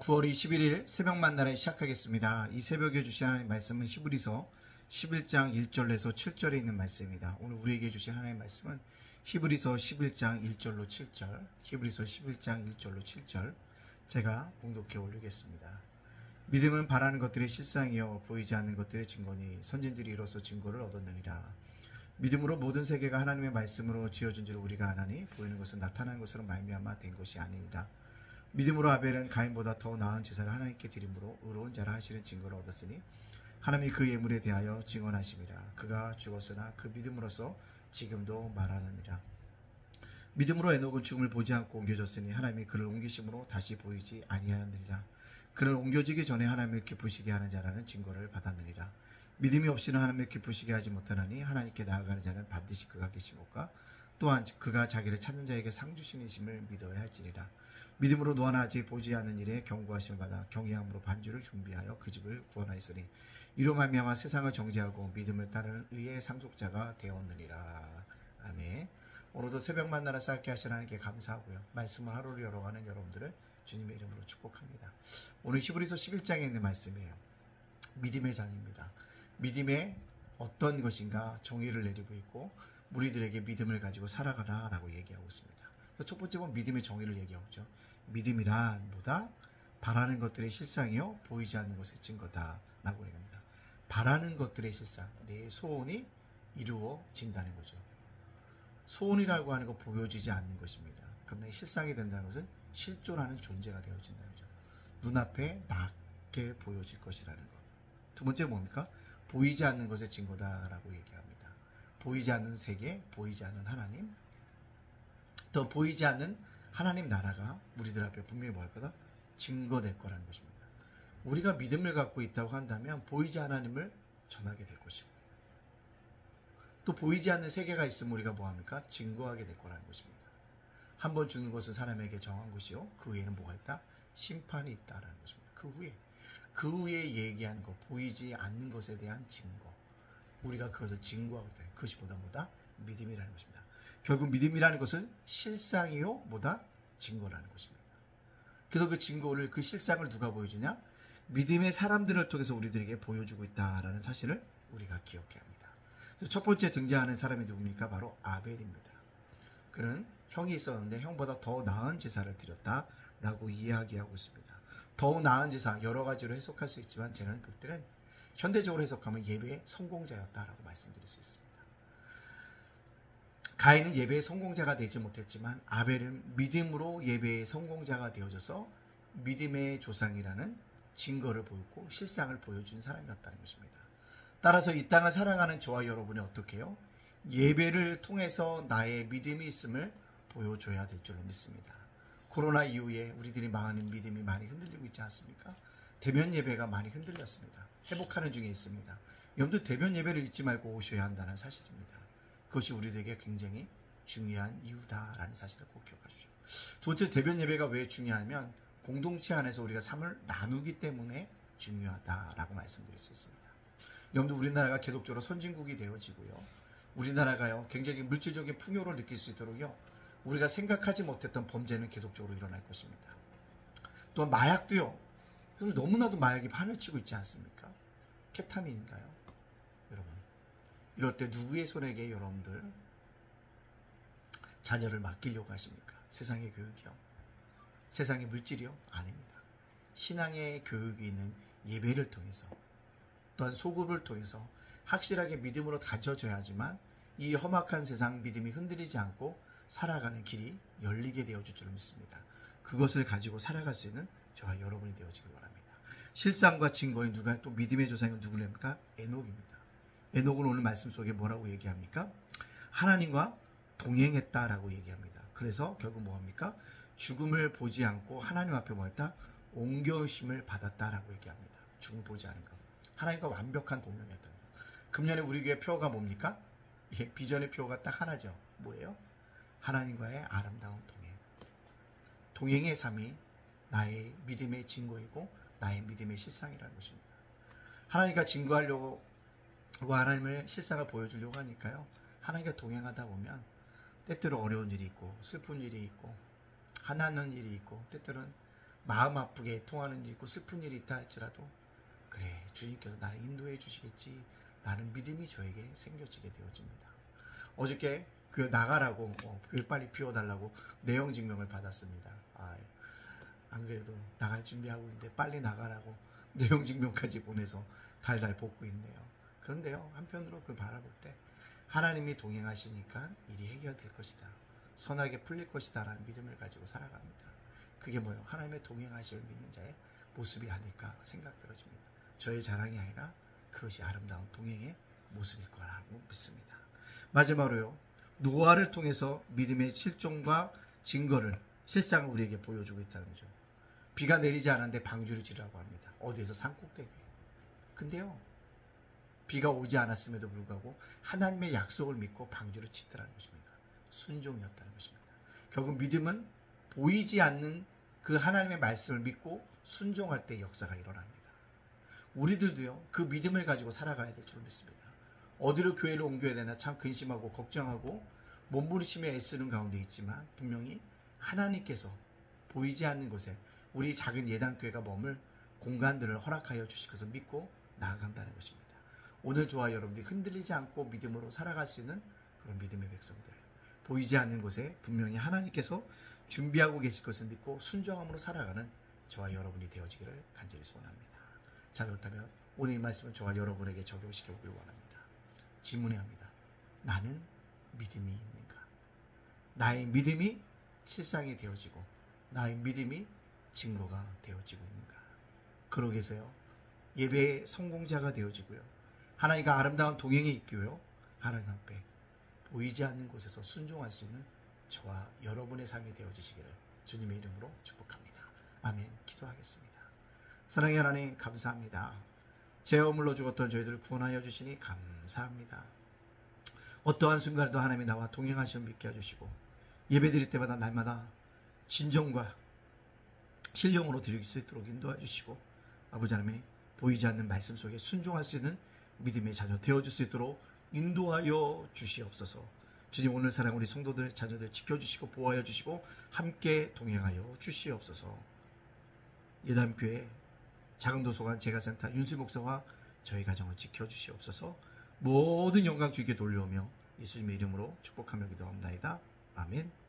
9월 21일 새벽 만나를 시작하겠습니다. 이 새벽에 주신 하나님 말씀은 히브리서 11장 1절에서 7절에 있는 말씀입니다. 오늘 우리에게 주신 하나님 말씀은 히브리서 11장 1절로 7절, 히브리서 11장 1절로 7절 제가 봉독해 올리겠습니다. 믿음은 바라는 것들의 실상이요 보이지 않는 것들의 증거니 선진들이 이로써 증거를 얻었느니라. 믿음으로 모든 세계가 하나님의 말씀으로 지어진 줄 우리가 아나니 보이는 것은 나타난 것으로 말미암아 된 것이 아니니라. 믿음으로 아벨은 가인보다 더 나은 제사를 하나님께 드림으로 의로운 자라 하시는 증거를 얻었으니 하나님이 그 예물에 대하여 증언하심이라. 그가 죽었으나 그 믿음으로써 지금도 말하느니라. 믿음으로 에녹은 죽음을 보지 않고 옮겨졌으니 하나님이 그를 옮기심으로 다시 보이지 아니하느니라. 그는 옮겨지기 전에 하나님을 기쁘시게 하는 자라는 증거를 받았느니라. 믿음이 없이는 하나님을 기쁘시게 하지 못하나니 하나님께 나아가는 자는 반드시 그가 계시고까 또한 그가 자기를 찾는 자에게 상 주시는 믿어야 할지니라. 믿음으로 노아는 아직 보지 않는 일에 경고하심을 받아 경외함으로 반주를 준비하여 그 집을 구원하였으니 이로 말미암아 세상을 정죄하고 믿음을 따르는 의의 상속자가 되었느니라. 아멘. 오늘도 새벽 만나라 쌓게 하신 하나님께 감사하고요. 말씀을 하루를 열어가는 여러분들을 주님의 이름으로 축복합니다. 오늘 히브리서 11장에 있는 말씀이에요. 믿음의 장입니다. 믿음의 어떤 것인가 정의를 내리고 있고 우리들에게 믿음을 가지고 살아가라 라고 얘기하고 있습니다. 첫 번째 번 믿음의 정의를 얘기하고 있죠. 믿음이란 뭐다? 바라는 것들의 실상이요 보이지 않는 것의 증거다 라고 얘기합니다. 바라는 것들의 실상, 내 소원이 이루어진다는 거죠. 소원이라고 하는 거 보여지지 않는 것입니다. 그러나 실상이 된다는 것은 실존하는 존재가 되어진다는 거죠. 눈앞에 낮게 보여질 것이라는 것. 두 번째 뭡니까? 보이지 않는 것의 증거다라고 얘기합니다. 보이지 않는 세계, 보이지 않는 하나님, 또 보이지 않는 하나님 나라가 우리들 앞에 분명히 뭐 할 거다? 증거될 거라는 것입니다. 우리가 믿음을 갖고 있다고 한다면 보이지 않는 하나님을 전하게 될 것이고 또 보이지 않는 세계가 있으면 우리가 뭐합니까? 증거하게 될 거라는 것입니다. 한번 주는 것은 사람에게 정한 것이요 그 후에는 뭐가 있다? 심판이 있다라는 것입니다. 그 후에 얘기하는 것, 보이지 않는 것에 대한 증거, 우리가 그것을 증거하게 될 그것이 뭐다? 믿음이라는 것입니다. 결국 믿음이라는 것은 실상이요 뭐다? 증거라는 것입니다. 그래서 그 증거를, 그 실상을 누가 보여주냐? 믿음의 사람들을 통해서 우리들에게 보여주고 있다라는 사실을 우리가 기억해야 합니다. 그래서 첫 번째 등장하는 사람이 누굽니까? 바로 아벨입니다. 그는 형이 있었는데 형보다 더 나은 제사를 드렸다라고 이야기하고 있습니다. 더 나은 제사, 여러 가지로 해석할 수 있지만 저는 그때는 현대적으로 해석하면 예배의 성공자였다라고 말씀드릴 수 있습니다. 가인은 예배의 성공자가 되지 못했지만 아벨은 믿음으로 예배의 성공자가 되어져서 믿음의 조상이라는 증거를 보였고 실상을 보여준 사람이었다는 것입니다. 따라서 이 땅을 살아가는 저와 여러분이 어떻게 해요? 예배를 통해서 나의 믿음이 있음을 보여줘야 될 줄로 믿습니다. 코로나 이후에 우리들이 망하는 믿음이 많이 흔들리고 있지 않습니까? 대면 예배가 많이 흔들렸습니다. 회복하는 중에 있습니다. 여러분들 대면 예배를 잊지 말고 오셔야 한다는 사실입니다. 그것이 우리들에게 굉장히 중요한 이유다라는 사실을 꼭 기억하십시오. 두 번째, 대면 예배가 왜 중요하냐면 공동체 안에서 우리가 삶을 나누기 때문에 중요하다라고 말씀드릴 수 있습니다. 여러분들 우리나라가 계속적으로 선진국이 되어지고요. 우리나라가요 굉장히 물질적인 풍요를 느낄 수 있도록요 우리가 생각하지 못했던 범죄는 계속적으로 일어날 것입니다. 또한 마약도요. 너무나도 마약이 판을 치고 있지 않습니까? 케타민인가요? 여러분. 이럴 때 누구의 손에게 여러분들 자녀를 맡기려고 하십니까? 세상의 교육이요? 세상의 물질이요? 아닙니다. 신앙의 교육이 있는 예배를 통해서 또한 소급을 통해서 확실하게 믿음으로 다져져야지만 이 험악한 세상 믿음이 흔들리지 않고 살아가는 길이 열리게 되어줄 줄 믿습니다. 그것을 가지고 살아갈 수 있는 저와 여러분이 되어지길 바랍니다. 실상과 증거인 누가 또 믿음의 조상은 누구랍니까? 에녹입니다. 에녹은 오늘 말씀 속에 뭐라고 얘기합니까? 하나님과 동행했다라고 얘기합니다. 그래서 결국 뭐합니까? 죽음을 보지 않고 하나님 앞에 뭐했다? 옮겨오심을 받았다라고 얘기합니다. 죽음을 보지 않은 것. 하나님과 완벽한 동행이었다는 것. 금년에 우리 교회 표어가 뭡니까? 예, 비전의 표어가 딱 하나죠. 뭐예요? 하나님과의 아름다운 동행. 동행의 삶이 나의 믿음의 증거이고 나의 믿음의 실상이라는 것입니다. 하나님과 증거하려고 하나님의 실상을 보여주려고 하니까요. 하나님과 동행하다 보면 때때로 어려운 일이 있고 슬픈 일이 있고 화나는 일이 있고 때때로는 마음 아프게 통하는 일 있고 슬픈 일이 있다 할지라도 그래 주님께서 나를 인도해 주시겠지 라는 믿음이 저에게 생겨지게 되어집니다. 어저께 교회 나가라고 교회 빨리 비워달라고 내용 증명을 받았습니다. 안 그래도 나갈 준비하고 있는데 빨리 나가라고 내용 증명까지 보내서 달달 볶고 있네요. 그런데요, 한편으로 그걸 바라볼 때 하나님이 동행하시니까 일이 해결될 것이다, 선하게 풀릴 것이다 라는 믿음을 가지고 살아갑니다. 그게 뭐예요? 하나님의 동행하심을 믿는 자의 모습이 아닐까 생각 들어집니다. 저의 자랑이 아니라 그것이 아름다운 동행의 모습일 거라고 믿습니다. 마지막으로요, 노아를 통해서 믿음의 실종과 증거를 실상 우리에게 보여주고 있다는 거죠. 비가 내리지 않았는데 방주를 지르라고 합니다. 어디에서? 산꼭대기에. 근데요, 비가 오지 않았음에도 불구하고 하나님의 약속을 믿고 방주를 짓더라는 것입니다. 순종이었다는 것입니다. 결국 믿음은 보이지 않는 그 하나님의 말씀을 믿고 순종할 때 역사가 일어납니다. 우리들도요, 그 믿음을 가지고 살아가야 될 줄 믿습니다. 어디로 교회를 옮겨야 되나 참 근심하고 걱정하고 몸부림치며 애쓰는 가운데 있지만 분명히 하나님께서 보이지 않는 곳에 우리 작은 예단교회가 머물 공간들을 허락하여 주실 것을 믿고 나아간다는 것입니다. 오늘 저와 여러분들이 흔들리지 않고 믿음으로 살아갈 수 있는 그런 믿음의 백성들, 보이지 않는 곳에 분명히 하나님께서 준비하고 계실 것을 믿고 순종함으로 살아가는 저와 여러분이 되어지기를 간절히 소원합니다. 자, 그렇다면 오늘 이 말씀을 저와 여러분에게 적용시켜 보길 원합니다. 질문해야 합니다. 나는 믿음이 있는가? 나의 믿음이 실상이 되어지고 나의 믿음이 증거가 되어지고 있는가? 그러기 위해서요, 예배의 성공자가 되어지고요, 하나님과 아름다운 동행이 있고요, 하나님 앞에 보이지 않는 곳에서 순종할 수 있는 저와 여러분의 삶이 되어지시기를 주님의 이름으로 축복합니다. 아멘. 기도하겠습니다. 사랑의 하나님, 감사합니다. 죄 허물로 죽었던 저희들을 구원하여 주시니 감사합니다. 어떠한 순간에도 하나님이 나와 동행하심을 믿게 해주시고 예배 드릴 때마다 날마다 진정과 신령으로 드릴 수 있도록 인도해 주시고 아버지 하나님, 보이지 않는 말씀 속에 순종할 수 있는 믿음의 자녀 되어줄 수 있도록 인도하여 주시옵소서. 주님, 오늘 사랑 우리 성도들 자녀들 지켜주시고 보호하여 주시고 함께 동행하여 주시옵소서. 예담교회 작은도서관 제가센터 윤수 목사와 저희 가정을 지켜주시옵소서. 모든 영광 주께 돌려오며 예수님의 이름으로 축복하며 기도합니다. 아멘.